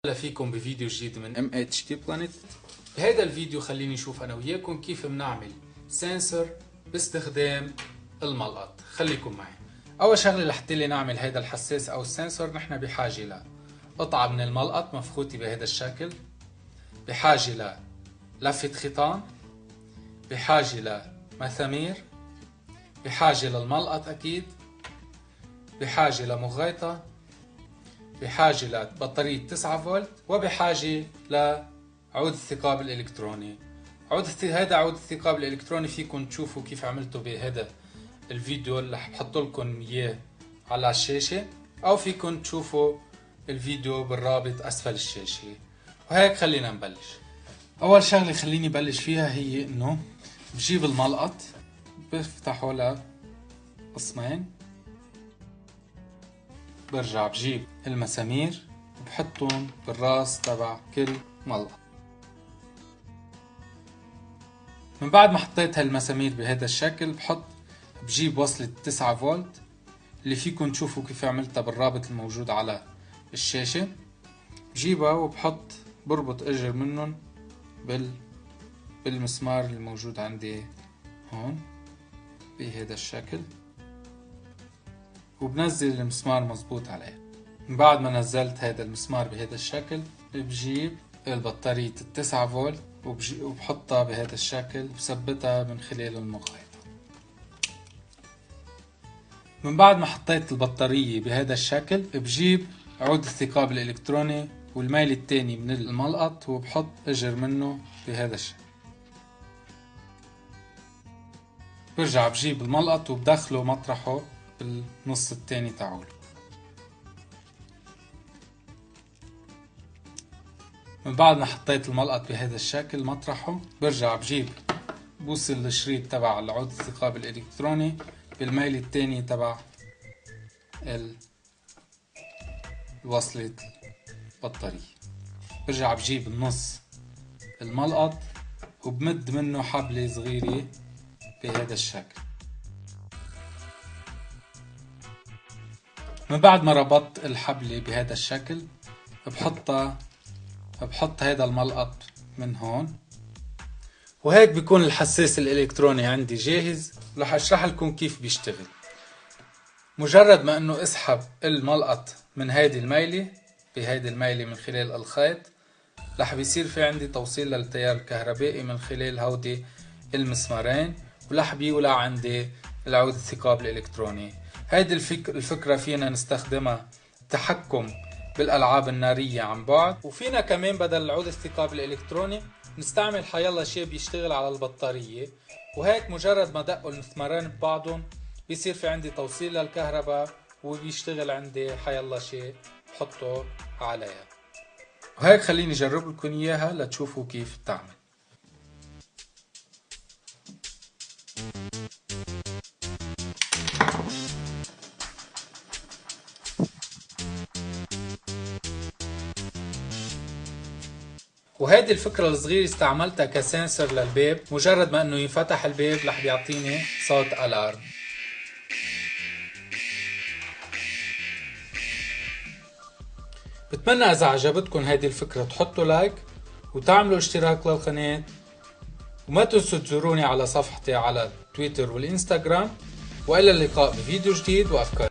اهلا فيكم بفيديو جديد من MHT Planet. بهذا الفيديو خليني اشوف انا وياكم كيف بنعمل سنسور باستخدام الملقط. خليكم معي. اول شغله لحتى نعمل هذا الحساس او السنسور نحن بحاجه لقطعه من الملقط مفخوته بهذا الشكل، بحاجه للفه خيطان، بحاجه لمسامير، بحاجه للملقط اكيد، بحاجه لمغيطه، بحاجة لبطارية 9 فولت، وبحاجة لعود الثقاب الإلكتروني. هذا عود الثقاب الإلكتروني فيكم تشوفوا كيف عملته بهذا الفيديو اللي بحط لكم إياه على الشاشة، أو فيكم تشوفوا الفيديو بالرابط أسفل الشاشة. وهيك خلينا نبلش. أول شغلة خليني بلش فيها هي إنه بجيب الملقط بفتحه لقسمين، برجع بجيب المسامير وبحطهم بالراس تبع كل ملقط. من بعد ما حطيت هالمسامير بهذا الشكل بجيب وصلة 9 فولت اللي فيكم تشوفوا كيف عملتها بالرابط الموجود على الشاشة. بجيبها بربط اجر منهم بالمسمار الموجود عندي هون بهذا الشكل، وبنزل المسمار مزبوط عليه. من بعد ما نزلت هذا المسمار بهذا الشكل بجيب البطارية 9 فولت وبحطها بهذا الشكل وبثبتها من خلال المغيطة. من بعد ما حطيت البطارية بهذا الشكل بجيب عود الثقاب الإلكتروني والميل الثاني من الملقط وبحط اجر منه بهذا الشكل. برجع بجيب الملقط وبدخله مطرحه بالنص الثاني تاعول. من بعد ما حطيت الملقط بهذا الشكل مطرحه برجع بوصل الشريط تبع العود الثقاب الإلكتروني بالميل الثاني تبع وصلة البطارية. برجع بجيب النص الملقط وبمد منه حبلة صغيرة بهذا الشكل. من بعد ما ربطت الحبلة بهذا الشكل بحط هذا الملقط من هون، وهيك بيكون الحساس الإلكتروني عندي جاهز. رح اشرح لكم كيف بيشتغل. مجرد ما انه اسحب الملقط من هيدي الميلة بهيدي الميلة من خلال الخيط، رح بيصير في عندي توصيل للتيار الكهربائي من خلال هودي المسمارين، ورح بيولع عندي العود الثقاب الإلكتروني. هيدي الفكرة فينا نستخدمها تحكم بالألعاب النارية عن بعد، وفينا كمان بدل العود الثقاب الإلكتروني نستعمل حيالله شيء بيشتغل على البطارية. وهيك مجرد ما دقوا المسمارين ببعضهم بيصير في عندي توصيل للكهرباء وبيشتغل عندي حيالله شيء بحطه عليها. وهيك خليني اجرب لكم اياها لتشوفوا كيف بتعمل. وهيدي الفكرة الصغيرة استعملتها كسنسور للباب. مجرد ما انه ينفتح الباب رح بيعطيني صوت الارم. بتمنى اذا عجبتكم هيدي الفكرة تحطوا لايك وتعملوا اشتراك للقناة، وما تنسوا تزوروني على صفحتي على تويتر والانستغرام. والى اللقاء بفيديو جديد وافكار